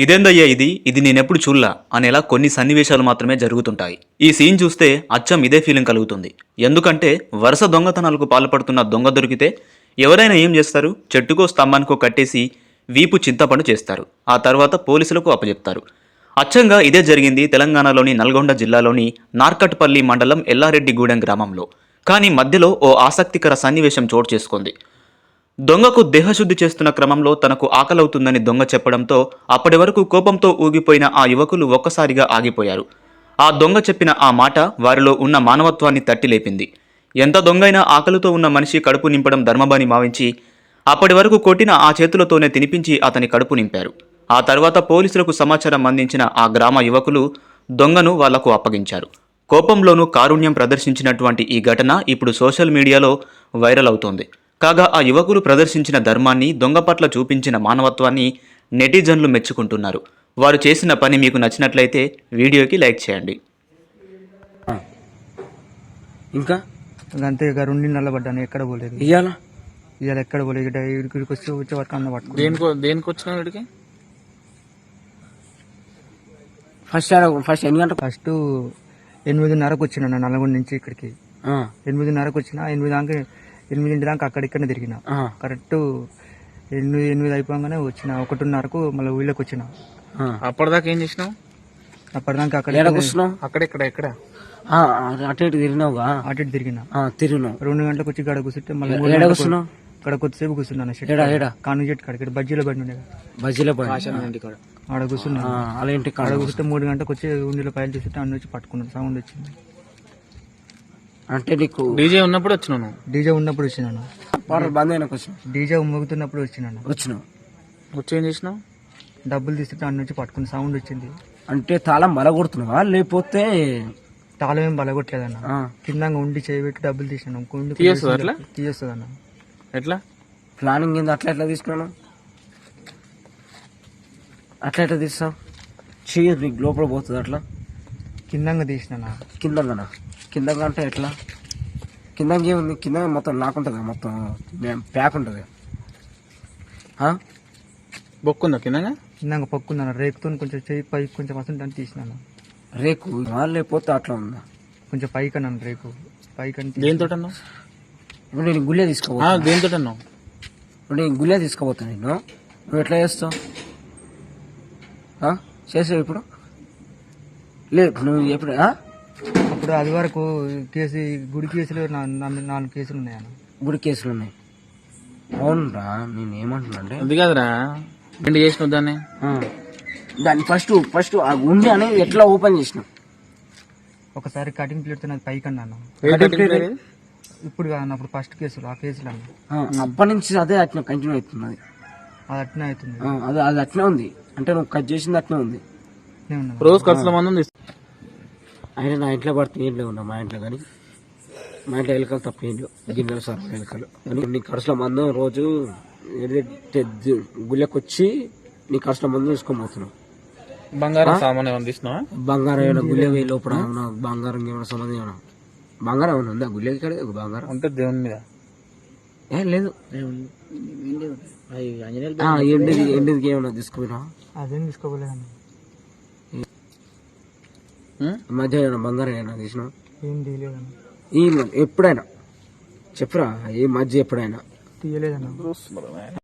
ఇదేందయ్యా ఇది నేనెప్పుడు చూడలా అనేలా కొన్ని సన్నివేశాలు మాత్రమే జరుగుతుంటాయి. ఈ సీన్ చూస్తే అచ్చం ఇదే ఫీలింగ్ కలుగుతుంది. ఎందుకంటే వరుస దొంగతనాలకు పాల్పడుతున్న దొంగ దొరికితే ఎవరైనా ఏం చేస్తారు? చెట్టుకో స్తంభానికో కట్టేసి వీపు చింతపండు చేస్తారు. ఆ తర్వాత పోలీసులకు అప్పచెప్తారు. అచ్చంగా ఇదే జరిగింది తెలంగాణలోని నల్గొండ జిల్లాలోని నార్కట్పల్లి మండలం ఎల్లారెడ్డిగూడెం గ్రామంలో. కానీ మధ్యలో ఓ ఆసక్తికర సన్నివేశం చోటు చేసుకుంది. దొంగకు దేహశుద్ధి చేస్తున్న క్రమంలో తనకు ఆకలవుతుందని దొంగ చెప్పడంతో అప్పటి వరకు కోపంతో ఊగిపోయిన ఆ యువకులు ఒక్కసారిగా ఆగిపోయారు. ఆ దొంగ చెప్పిన ఆ మాట వారిలో ఉన్న మానవత్వాన్ని తట్టిలేపింది. ఎంత దొంగైనా ఆకలితో ఉన్న మనిషి కడుపు నింపడం ధర్మమని భావించి అప్పటి వరకు కొట్టిన ఆ చేతులతోనే తినిపించి అతని కడుపు నింపారు. ఆ తర్వాత పోలీసులకు సమాచారం అందించిన ఆ గ్రామ యువకులు దొంగను వాళ్లకు అప్పగించారు. కోపంలోనూ కారుణ్యం ప్రదర్శించినటువంటి ఈ ఘటన ఇప్పుడు సోషల్ మీడియాలో వైరల్ అవుతోంది. కాగా ఆ యువకులు ప్రదర్శించిన ధర్మాన్ని, దొంగ పట్ల చూపించిన మానవత్వాన్ని నెటిజన్లు మెచ్చుకుంటున్నారు. వారు చేసిన పని మీకు నచ్చినట్లయితే వీడియోకి లైక్ చేయండి. ఇంకా అంతే ఇక 2 నిలబడ్డాను, ఎక్కడ పోలేదు. ఇవాళ ఎక్కడ పోలేదు. ఇక్కడికి వచ్చే వరకు అన్న పట్టుకో. దేనికి వచ్చినా వీడికి ఫస్ట్ ఎన్ని గంటలు? ఫస్ట్ 8:30కు వచ్చిన నల్గొండ నుంచి ఇక్కడికి. 8:30కు వచ్చిన 8 దాకా అక్కడిక్కడనే తిరిగిన. కరెక్ట్ 8 అయిపోగానే వచ్చిన. 1:30కు మళ్ళీ ఊళ్ళోకి వచ్చిన. అప్పటిదాకా ఏం చేసినావు? అప్పటిదాకా ఎక్కడ అటు ఇటు తిరిగినావుగా? అటు ఇటు తిరిగిన. 2 గంటలకు వచ్చి గడ కూర్చుంటే మళ్ళీ ఇక్కడ కొద్దిసేపు కూర్చున్నాను. కాను చెట్టు కాడ ఇక్కడ బజ్జీలో బండి ఉండేది. ఆడ కూర్చున్నా. ఆడ కూర్చుంటే 3 గంటలకు వచ్చి ఉండిలో పైలు చూస్తుంటే అన్ని వచ్చి పట్టుకున్నాను. సౌండ్ వచ్చింది. అంటే నీకు డీజే ఉన్నప్పుడు వచ్చినాను? డీజే ఉన్నప్పుడు వచ్చినాను. బంద్ అయినా డీజే మోగుతున్నప్పుడు వచ్చినాను. వచ్చి ఏం చేసినావు? డబ్బులు తీసుకుంటే అన్ని వచ్చి పట్టుకుని సౌండ్ వచ్చింది. అంటే తాళం బలగొడుతున్నావా లేకపోతే? తాళం ఏం బలగొట్టలేదన్న. కింద ఉండి చేయబెట్టి డబ్బులు తీసినాను. తీయొస్తుంది అన్న. ఎట్లా ప్లానింగ్ ఏంది? అట్లా తీసుకున్నాను. అట్లా తీస్తావు? చెయ్యి నీకు లోపల పోతుంది. అట్లా కిందంగా తీసినా. కిందంగా అంటే ఎట్లా? కిందంగా ఏముంది? కింద మొత్తం నాకుంటుంది, మొత్తం ప్యాక్ ఉంటుంది. బొక్కుందా కిందంగా? కిందంగా పక్కుందన్న. రేకుతో కొంచెం చెయ్యి పైకి కొంచెం వస్తుంటే తీసినాను. రేకు లేకపోతే అట్లా ఉందా? కొంచెం పైకి అన్నాను. రేకు పైకి. దేనితో అన్నావు? ఇప్పుడు నేను గుళ్ళే తీసుకోబోతా. దేనితో అన్నావు? ఇప్పుడు నేను గుళ్ళే తీసుకోబోతా. నువ్వు ఎట్లా చేస్తావు? చేసావు ఇప్పుడు? లేదు నువ్వు ఎప్పుడు? అప్పుడు అది వరకు కేసు గుడి కేసులు 4 కేసులు ఉన్నాయన్న. గుడి కేసులు ఉన్నాయి? అవునరా. నేను ఏమంటున్నా అంటే అది కాదురా, ఏంటి చేసినావు దాన్ని ఫస్ట్ ఆ గుండె అనేది ఎట్లా ఓపెన్ చేసినావు? ఒకసారి కటింగ్ ప్లేట్ తో పైకి అన్నాను. ఇప్పుడు కాదన్న, అప్పుడు ఫస్ట్ కేసులు ఆ కేసులు అన్న. అప్పటి నుంచి అదే అట్లా కంటిన్యూ అవుతుంది. అది అట్నే అవుతుంది. అది అట్నే ఉంది. అంటే నువ్వు కట్ చేసింది అట్నే ఉంది. రోజు ఖర్చుల మంది అయినా నా ఇంట్లో పడుతుంది. ఏం లేవు మా ఇంట్లో, కానీ మా ఇంట్లో ఎలుకలు తప్ప ఏం లేవు. గిన్నెలు సార్ ఎలుకలు. నీ ఖర్చుల మందం రోజు గుళ్ళకి వచ్చి నీ ఖర్చుల మందం తీసుకొని పోతున్నావు. బంగారం సామాన్ ఏమైనా తీసినావా? బంగారం ఏమైనా గుళ్ళ పోయి లోపల బంగారం ఏమైనా సంబంధం ఏమైనా బంగారం ఏమైనా ఉందా గుళ్ళకి? ఇక్కడ బంగారం అంటే దేవుని మీద ఏం లేదు. ఎండికి ఏమైనా తీసుకుపోయినా? అదేం తీసుకోలేదన్న. మధ్య ఏమైనా బంగారం ఏమైనా తీసినా? ఏం తీయలేదన్న. ఎప్పుడైనా చెప్పురా, ఈ మధ్య ఎప్పుడైనా తీయలేదన్న.